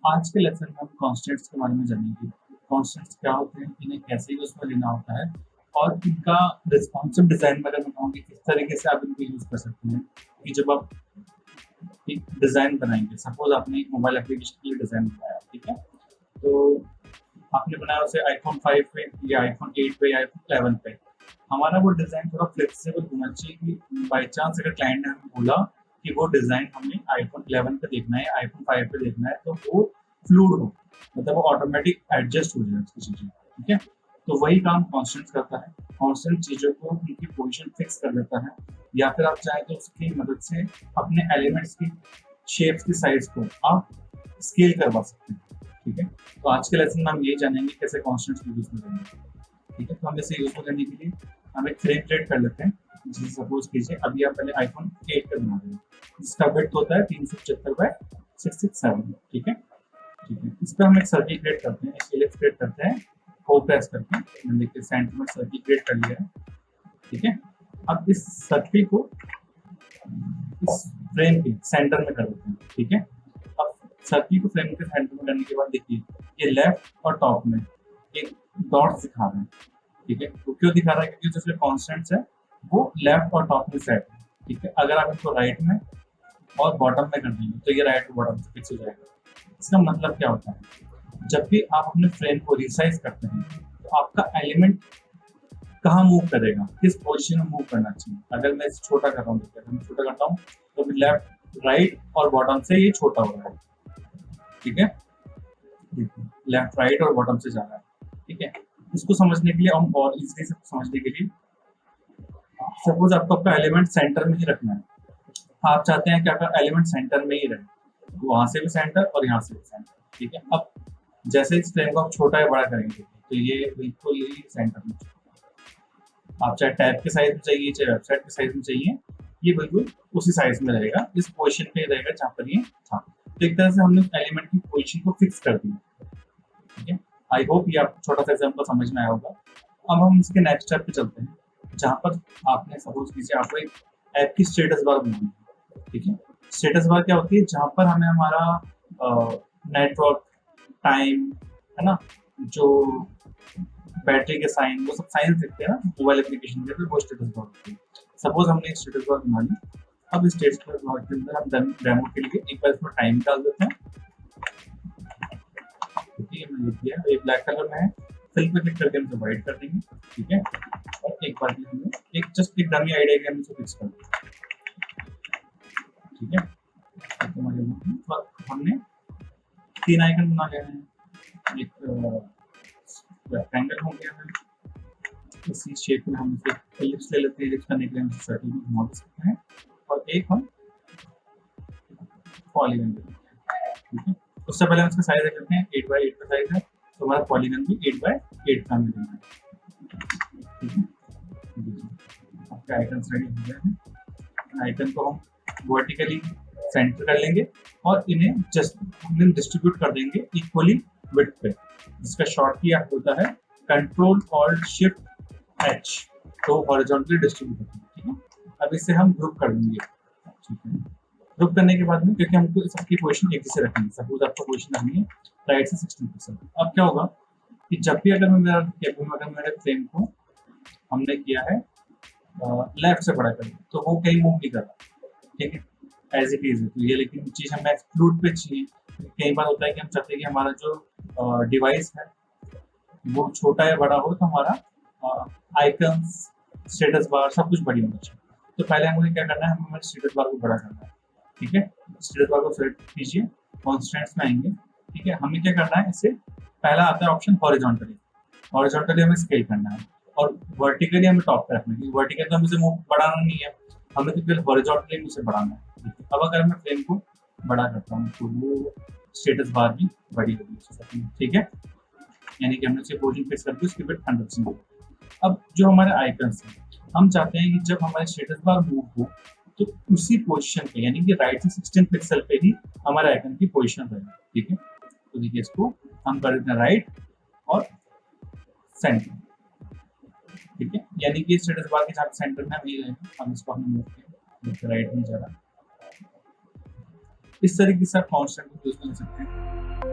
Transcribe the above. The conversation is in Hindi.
आज के लेसन में हम कॉन्स्टेंट्स के बारे में जानेंगे। कॉन्स्टेंट्स क्या होते हैं, इन्हें कैसे यूज में लेना होता है और इनका रिस्पॉन्सिव डिजाइन में अगर बताऊँ कि किस तरीके से आप इनको यूज कर सकते हैं। कि जब आप एक डिजाइन बनाएंगे, सपोज आपने एक मोबाइल एप्लीकेशन के लिए डिजाइन बनाया, ठीक है, तो आपने बनाया उसे आईफोन 5 पे या आईफोन 8 पे या आईफोन 11 पे। हमारा वो डिजाइन थोड़ा फ्लेक्सिबल होना चाहिए कि बाई चांस अगर क्लाइंट ने हमें बोला कि वो डिजाइन हमें आईफोन 11 पे देखना है, आईफोन 5 पे देखना है, तो वो फ्लूड हो, मतलब वो ऑटोमेटिक एडजस्ट हो जाए उसकी चीजें, ठीक है। तो वही काम कॉन्स्टेंट करता है। कॉन्स्टेंट चीजों को उनकी पोजीशन फिक्स कर देता है, या फिर आप चाहें तो उसकी मदद से अपने एलिमेंट्स की शेप्स की साइज को आप स्केल करवा सकते हैं, ठीक है। तो आज के लेसन में हम यही जानेंगे कैसे कॉन्स्टेंट्स को यूज में करेंगे, ठीक है। तो हम इसे यूज करने के लिए हम एक फ्रेम क्रिएट कर लेते हैं। जैसे सपोज कीजिए अभी आप पहले आईफोन 8 का बना रहे हैं, जिसका विड्थ होता है 375 बाय 667, ठीक है। ठीक है, इस पर हम एक सर्किल क्रिएट करते हैं, एक इलिप्स क्रिएट करते हैं, को प्रेस करके मैंने देखिए सेंटर में सर्किल क्रिएट कर लिया है, ठीक है। अब इस सर्किल को इस फ्रेम के सेंटर में कर देते हैं, ठीक है। अब सर्किल को फ्रेम के सेंटर में करने के बाद देखिए ये लेफ्ट और टॉप में एक डॉट्स दिखा रहे हैं, ठीक है। वो क्यों दिखा रहा है, क्योंकि जिसमें कॉन्स्टेंट्स है वो लेफ्ट और टॉप में सेट है, ठीक है। अगर आप इसको राइट में और बॉटम में कर देंगे तो ये राइट और बॉटम से फिक्स हो जाएगा। इसका मतलब क्या होता है, जब भी आप अपने फ्रेम को रिसाइज करते हैं तो आपका एलिमेंट कहाँ मूव करेगा, किस पोजीशन में मूव करना चाहिए। अगर मैं इसे छोटा कर रहा हूँ, मैं छोटा करता हूँ तो लेफ्ट राइट और बॉटम से ये छोटा हो रहा है, ठीक है। लेफ्ट राइट और बॉटम से जा रहा है, ठीक है। इसको समझने के लिए हम और इजीली से समझने के लिए सपोज आपको अपना एलिमेंट सेंटर में ही रखना है। आप चाहते हैं कि आपका एलिमेंट सेंटर में ही रहे, वहां से भी सेंटर और यहाँ से भी सेंटर, ठीक है। अब जैसे इस फ्रेम को आप छोटा या बड़ा करेंगे तो ये बिल्कुल ही सेंटर में, आप चाहे टैब के साइज में चाहिए चाहे वेबसाइट के साइज में चाहिए, ये बिल्कुल उसी साइज में रहेगा, इस पोजीशन पे रहेगा जहाँ पर ये था। तो एक तरह से हमने एलिमेंट की पोजीशन को फिक्स कर दिया, ठीक है। आई होप ये आपको छोटा सा एग्जाम्पल समझ में आया होगा। अब हम इसके नेक्स्ट स्टेप पे चलते हैं, जहाँ पर आपने सपोज कीजिए आपको एक ऐप की स्टेटस बार बनानी है, ठीक है। स्टेटस बार क्या होती है, जहाँ पर हमें हमारा नेटवर्क, टाइम, है ना, जो बैटरी के साइन, वो सब साइन दिखते हैं ना मोबाइल एप्लीकेशन के, वो स्टेटस बार होती है। सपोज हमने एक स्टेटस बार बना ली। अब इस स्टेटस बार के अंदर हम डेमो के लिए एक बार इसमें टाइम डाल देते हैं, ठीक है। मैंने लिख दिया, ये ब्लैक कलर में है, फिल पे क्लिक करके हम इसे व्हाइट कर देंगे, ठीक है। और एक बार हमने एक जस्ट एक डमी आइडिया के हम इसे फिक्स कर देंगे, ठीक है। तो हमने 3 आइकन बना लिया है, एक रेक्टेंगल हो गया है, इसी शेप में हम इसे एलिप्स ले लेते हैं, एलिप्स करने के लिए हम सर्कल में घुमा भी सकते हैं, और एक हम पॉलीगन ले लेते हैं, ठीक है। उससे पहले हम इसका साइज देख लेते हैं, 8 बाय 8 का साइज है, तो हमारा पॉलीगन भी 8 बाय 8 का मिलेगा, ठीक है। आपके आइकन रेडी हो गए हैं। आइकन को हम वर्टिकली सेंटर कर लेंगे और इन्हें जस्ट हम डिस्ट्रीब्यूट कर देंगे इक्वली विड्थ पे, जिसका शॉर्ट की होता है कंट्रोल ऑल्ट शिफ्ट एच, तो हॉरिजॉन्टली डिस्ट्रीब्यूट होता है, ठीक है। अब इसे हम ग्रुप कर देंगे, ठीक है। ग्रुप करने के बाद में, क्योंकि हमको सबकी पोजीशन एक जैसे रखनी है, सपोज आपको पोजीशन रखनी है राइट से 16%। अब क्या होगा कि जब भी अगर मेरे फ्रेम को हमने किया है लेफ्ट से बड़ा कर, तो वो कहीं मूव नहीं कर रहा, ठीक है, एज इट इज। तो ये लेकिन चीज हमें एक्सक्लूड पे चाहिए। कई बार होता है कि हम चाहते हैं कि हमारा जो डिवाइस है वो छोटा या बड़ा हो, तो हमारा आइकन्स, स्टेटस बार सब कुछ बड़ी होना चाहिए। तो पहले हमें क्या करना है, हमें स्टेटस बार को बड़ा करना है, ठीक है। स्टेटस बार को सेलेक्ट कीजिए, कॉन्स्टेंट्स में आएंगे, ठीक है। हमें क्या करना है, इससे पहला आता है ऑप्शन हॉरिजॉन्टली, हॉरिजॉन्टली हमें स्केल करना है, और वर्टिकली हमें टॉप पे रखना है। वर्टिकल तो हमें इसे बढ़ाना नहीं है, हमें तो फिर हॉरिजॉन्टली उसे बढ़ाना है। अब अगर मैं फ्रेम को बड़ा करता हूँ तो वो स्टेटस बार भी बड़ी होगी, ठीक है। यानी कि हमने उसे पोजीशन फिक्स करके उसकी विड्थ 100% हो। अब जो हमारे आइकन्स हैं, हम चाहते हैं कि जब हमारे स्टेटस बार मूव हो तो उसी पोजीशन पे, यानी कि राइट से 16 पिक्सल पे ही हमारे आइकन की पोजीशन रहेगी, ठीक है। तो देखिए इसको हम कर देते हैं राइट और सेंटर, ठीक है। यानी कि स्टेटस बार के साथ सेंटर में नहीं रहेगा, हम इसको हमने मूव किया, राइट में जा रहा। इस तरीके से आप कांस्टेंट को यूज कर सकते हैं।